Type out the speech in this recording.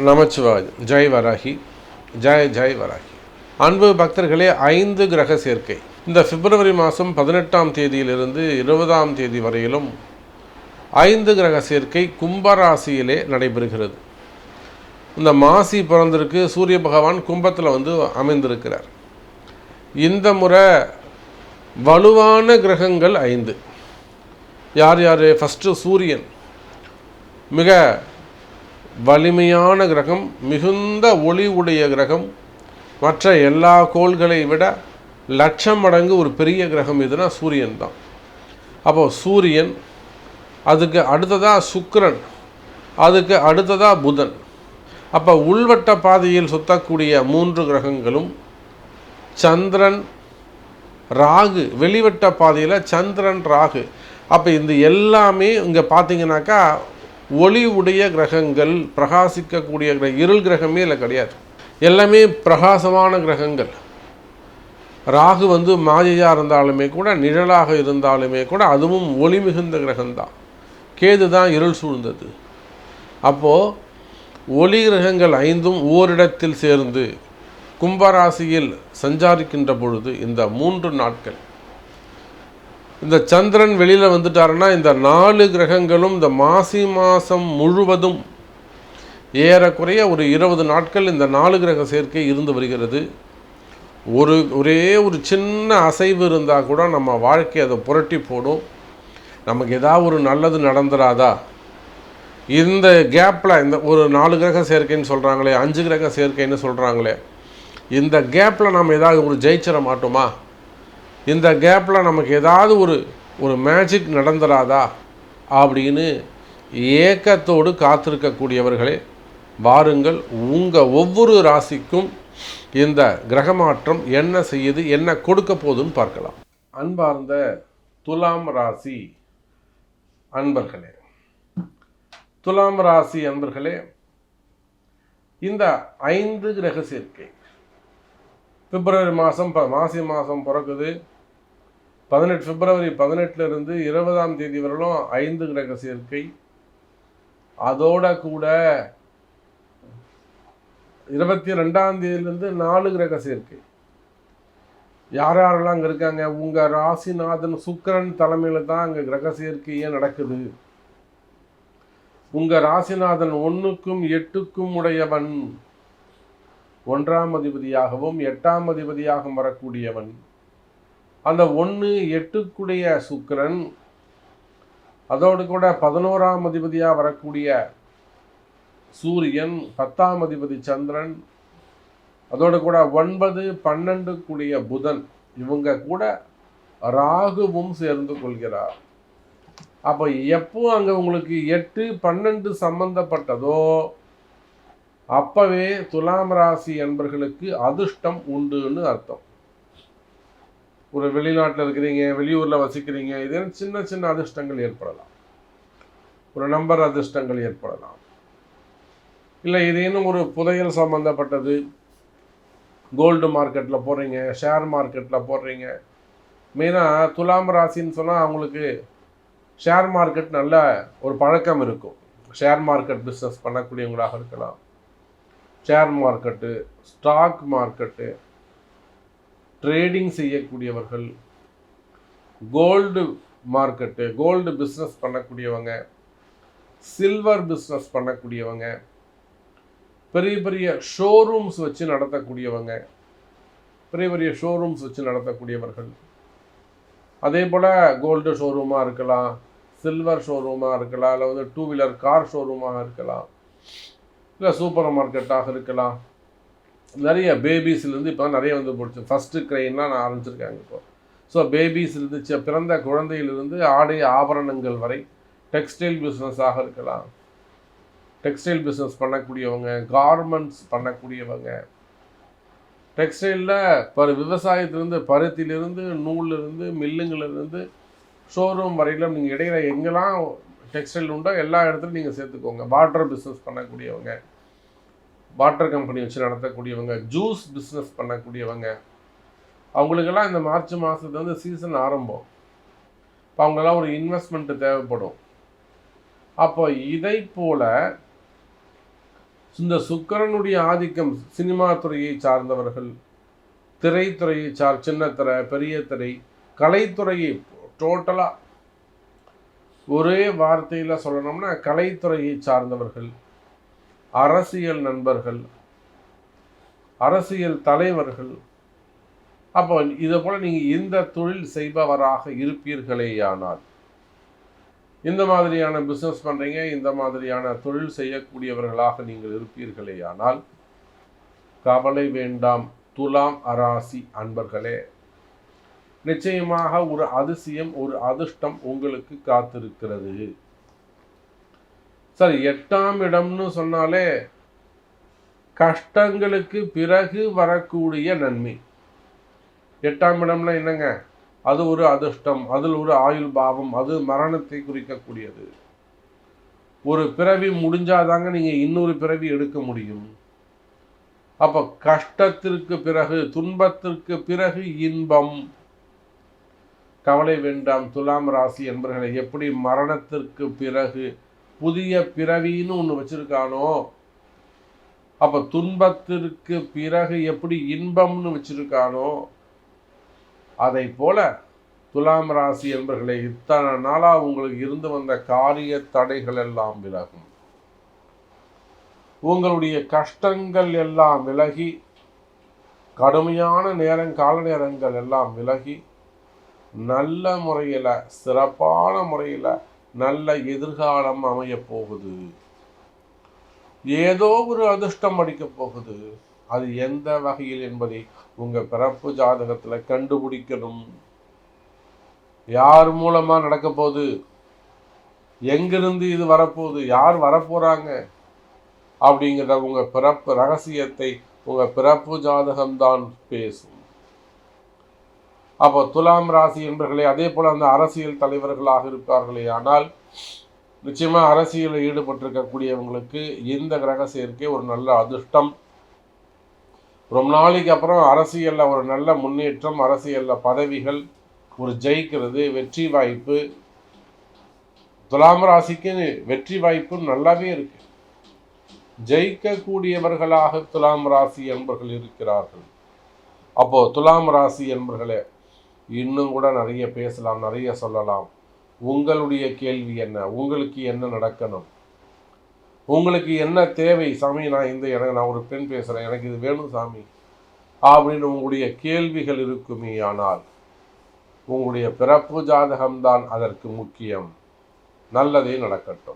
நமச்சிவாய். ஜெய் வராகி, ஜெய் ஜெய் வராகி. அன்பு பக்தர்களே, 5 கிரக சேர்க்கை இந்த பிப்ரவரி மாதம் 18ஆம் தேதியிலிருந்து 20ஆம் தேதி வரையிலும் 5 கிரக சேர்க்கை கும்பராசியிலே நடைபெறுகிறது. இந்த மாசி பிறந்திருக்கு, சூரிய பகவான் கும்பத்தில் அமைந்திருக்கிறார். இந்த முறை வலுவான கிரகங்கள் 5. யார் யார்? ஃபஸ்ட்டு சூரியன், மிக வலிமையான கிரகம், மிகுந்த ஒளி உடைய கிரகம், மற்ற எல்லா கோள்களை விட லட்சம் மடங்கு ஒரு பெரிய கிரகம் எதுனா சூரியன் தான். அப்போது சூரியன், அதுக்கு அடுத்ததாக சுக்கிரன், அதுக்கு அடுத்ததாக புதன். அப்போ உள்வட்ட பாதையில் சுற்றக்கூடிய 3 கிரகங்களும், சந்திரன், ராகு, வெளிவட்ட பாதையில் சந்திரன், ராகு. அப்போ இந்த எல்லாமே இங்கே பார்த்தீங்கன்னாக்கா ஒளி உடைய கிரகங்கள், பிரகாசிக்கக்கூடிய இருள் கிரகமே இல்லை, கிடையாது. எல்லாமே பிரகாசமான கிரகங்கள். ராகு மாயையாக இருந்தாலுமே கூட, நிழலாக இருந்தாலுமே கூட, அதுவும் ஒளி மிகுந்த கிரகம்தான். கேது தான் இருள் சூழ்ந்தது. அப்போது ஒளி கிரகங்கள் 5ம் ஓரிடத்தில் சேர்ந்து கும்பராசியில் சஞ்சாரிக்கின்ற பொழுது இந்த 3 நாட்கள், இந்த சந்திரன் வெளியில் வந்துட்டாருன்னா இந்த 4 கிரகங்களும் இந்த மாசி மாதம் முழுவதும் ஏறக்குறைய ஒரு 20 நாட்கள் இந்த 4 கிரக சேர்க்கை இருந்து வருகிறது. ஒரே ஒரு சின்ன அசைவு இருந்தால் கூட நம்ம வாழ்க்கை அதை புரட்டி போடும். நமக்கு ஏதாவது ஒரு நல்லது நடந்துடாதா? இந்த கேப்பில், இந்த ஒரு 4 கிரக சேர்க்கைன்னு சொல்கிறாங்களே, 5 கிரக சேர்க்கைன்னு சொல்கிறாங்களே, இந்த கேப்பில் நம்ம ஏதாவது ஒரு ஜெயிச்சிட மாட்டோமா? இந்த கேப்பில் நமக்கு ஏதாவது ஒரு மேஜிக் நடந்துடாதா அப்படின்னு ஏக்கத்தோடு காத்திருக்கக்கூடியவர்களே, வாருங்கள். உங்கள் ஒவ்வொரு ராசிக்கும் இந்த கிரகமாற்றம் என்ன செய்யுது, என்ன கொடுக்க போகுதுன்னு பார்க்கலாம். அன்பார்ந்த துலாம் ராசி அன்பர்களே, துலாம் ராசி அன்பர்களே, இந்த 5 கிரக சேர்க்கை பிப்ரவரி மாதம், மாசி மாதம் பிறக்குது. பிப்ரவரி 18 20ஆம் தேதி வரலும் 5 கிரக சேர்க்கை. அதோட கூட 22ஆம் தேதியிலிருந்து 4 கிரக சேர்க்கை. யாரெல்லாம் அங்கே இருக்காங்க? உங்கள் ராசிநாதன் சுக்கிரன் தலைமையில் தான் அங்கே கிரக சேர்க்கையே நடக்குது. உங்கள் ராசிநாதன் 1க்கும் 8க்கும் உடையவன், 1ஆம் அதிபதியாகவும் 8ஆம் அதிபதியாகவும் வரக்கூடியவன். அந்த 1, 8க்குடைய சுக்கிரன், அதோடு கூட 11ஆம் அதிபதியாக வரக்கூடிய சூரியன், 10ஆம் அதிபதி சந்திரன், அதோடு கூட 9, 12க்குடைய புதன், இவங்க கூட ராகுவும் சேர்ந்து கொள்கிறார். அப்போ எப்போ அங்கே உங்களுக்கு 8, 12 சம்பந்தப்பட்டதோ அப்பவே துலாம் ராசி என்பர்களுக்கு அதிர்ஷ்டம் உண்டுன்னு அர்த்தம். ஒரு வெளிநாட்டில் இருக்கிறீங்க, வெளியூரில் வசிக்கிறீங்க, இது சின்ன சின்ன அதிர்ஷ்டங்கள் ஏற்படலாம். ஒரு நம்பர் அதிர்ஷ்டங்கள் ஏற்படலாம். இல்லை ஏதேனும் ஒரு புதையல் சம்பந்தப்பட்டது, கோல்டு மார்க்கெட்டில் போடுறீங்க, ஷேர் மார்க்கெட்டில் போடுறீங்க. மெயினாக துலாம் ராசின்னு சொன்னால் அவங்களுக்கு ஷேர் மார்க்கெட் நல்ல ஒரு பழக்கம் இருக்கும். ஷேர் மார்க்கெட் பிஸ்னஸ் பண்ணக்கூடியவங்களாக இருக்கலாம். Share market, stock market, trading செய்யக்கூடியவர்கள், கோல்டு மார்க்கெட்டு, கோல்டு பிஸ்னஸ் பண்ணக்கூடியவங்க, சில்வர் பிஸ்னஸ் பண்ணக்கூடியவங்க, பெரிய பெரிய ஷோரூம்ஸ் வச்சு நடத்தக்கூடியவங்க, பெரிய பெரிய ஷோரூம்ஸ் வச்சு நடத்தக்கூடியவர்கள். அதே போல் கோல்டு ஷோரூமாக இருக்கலாம், சில்வர் ஷோரூமாக இருக்கலாம், இல்லை 2 வீலர் கார் ஷோரூமாக இருக்கலாம், இல்லை சூப்பர் மார்க்கெட்டாக இருக்கலாம். நிறைய பேபிஸ்லேருந்து இப்போ நிறைய போடுச்சு. ஃபஸ்ட்டு கிரைன்லாம் நான் ஆரம்பிச்சிருக்காங்க இப்போ. ஸோ பேபிஸ்லேருந்து பிறந்த குழந்தையிலிருந்து ஆடை ஆபரணங்கள் வரை டெக்ஸ்டைல் பிஸ்னஸாக இருக்கலாம். டெக்ஸ்டைல் பிஸ்னஸ் பண்ணக்கூடியவங்க, கார்மெண்ட்ஸ் பண்ணக்கூடியவங்க, டெக்ஸ்டைலில் விவசாயத்திலேருந்து, பருத்திலிருந்து, நூலிலிருந்து, மில்லுங்களிலிருந்து, ஷோரூம் வரையிலும் நீங்கள் இடையில எங்கெல்லாம் டெக்ஸ்டைல் உண்டோ எல்லா இடத்துலையும் நீங்கள் சேர்த்துக்கோங்க. வாட்டர் பிஸ்னஸ் பண்ணக்கூடியவங்க, வாட்டர் கம்பெனி வச்சு நடத்தக்கூடியவங்க, ஜூஸ் பிஸ்னஸ் பண்ணக்கூடியவங்க, அவங்களுக்கெல்லாம் இந்த மார்ச் மாதத்துல சீசன் ஆரம்பம். இப்போ அவங்களெல்லாம் ஒரு இன்வெஸ்ட்மெண்ட்டு தேவைப்படும். அப்போ இதை போல் இந்த சுக்கிரனுடைய ஆதிக்கம் சினிமா துறையை சார்ந்தவர்கள், திரைத்துறையை சின்ன திரை, பெரிய திரை, கலைத்துறையை டோட்டலாக ஒரே வார்த்தையில் சொல்லணும்னா கலைத்துறையை சார்ந்தவர்கள், அரசியல் நண்பர்கள், அரசியல் தலைவர்கள், அப்போ இதை போல் நீங்கள் இந்த தொழில் செய்பவராக இருப்பீர்களேயானால், இந்த மாதிரியான பிஸ்னஸ் பண்ணுறீங்க, இந்த மாதிரியான தொழில் செய்யக்கூடியவர்களாக நீங்கள் இருப்பீர்களேயானால் கவலை வேண்டாம். துலாம் ராசி அன்பர்களே, நிச்சயமாக ஒரு அதிசயம், ஒரு அதிர்ஷ்டம் உங்களுக்கு காத்திருக்கிறது. சரி, 8ஆம் இடம்னு சொன்னாலே கஷ்டங்களுக்கு பிறகு வரக்கூடிய நன்மை. 8ஆம் இடம்னா என்னங்க? அது ஒரு அதிர்ஷ்டம், அதில் ஒரு ஆயுள் பாவம், அது மரணத்தை குறிக்கக்கூடியது. ஒரு பிறவி முடிஞ்சாதாங்க நீங்கள் இன்னொரு பிறவி எடுக்க முடியும். அப்போ கஷ்டத்திற்கு பிறகு, துன்பத்திற்கு பிறகு இன்பம். கவலை வேண்டாம் துலாம் ராசி என்பர்களை. எப்படி மரணத்திற்கு பிறகு புதிய பிறவின்னு ஒன்று வச்சிருக்கானோ, அப்போ துன்பத்திற்கு பிறகு எப்படி இன்பம்னு வச்சிருக்கானோ, அதை போல துலாம் ராசி என்பர்களை இத்தனை நாளாக உங்களுக்கு இருந்து வந்த காரிய தடைகள் எல்லாம் விலகும். உங்களுடைய கஷ்டங்கள் எல்லாம் விலகி, கடுமையான கால நேரங்கள் எல்லாம் விலகி, நல்ல முறையில், சிறப்பான முறையில் நல்ல எதிர்காலம் அமைய போகுது. ஏதோ ஒரு அதிர்ஷ்டம் அடிக்க போகுது. அது எந்த வகையில் என்பதை உங்கள் பிறப்பு ஜாதகத்தில் கண்டுபிடிக்கணும். யார் மூலமாக நடக்க போகுது, எங்கிருந்து இது வரப்போகுது, யார் வரப்போகிறாங்க அப்படிங்கிற உங்கள் பிறப்பு ரகசியத்தை உங்கள் பிறப்பு ஜாதகம்தான் பேசும். அப்போ துலாம் ராசி என்பர்களே, அதே போல் அந்த அரசியல் தலைவர்களாக இருப்பார்களே ஆனால் நிச்சயமாக அரசியலில் ஈடுபட்டிருக்கக்கூடியவங்களுக்கு இந்த கிரக சேர்க்கை ஒரு நல்ல அதிர்ஷ்டம். ரொம்ப நாளைக்கு அப்புறம் அரசியலில் ஒரு நல்ல முன்னேற்றம், அரசியலில் பதவிகள், ஒரு ஜெயிக்கிறது, வெற்றி வாய்ப்பு. துலாம் ராசிக்கு வெற்றி வாய்ப்பு நல்லாவே இருக்கு. ஜெயிக்கக்கூடியவர்களாக துலாம் ராசி என்பர்கள் இருக்கிறார்கள். அப்போ துலாம் ராசி என்பர்களே, இன்னும் கூட நிறைய பேசலாம், நிறைய சொல்லலாம். உங்களுடைய கேள்வி என்ன? உங்களுக்கு என்ன நடக்கணும்? உங்களுக்கு என்ன தேவை? சாமி, நான் ஒரு பெண் பேசுகிறேன், எனக்கு இது வேணும் சாமி அப்படின்னு உங்களுடைய கேள்விகள் இருக்குமே ஆனால் உங்களுடைய பிறப்பு ஜாதகம்தான் அதற்கு முக்கியம். நல்லதே நடக்கட்டும்.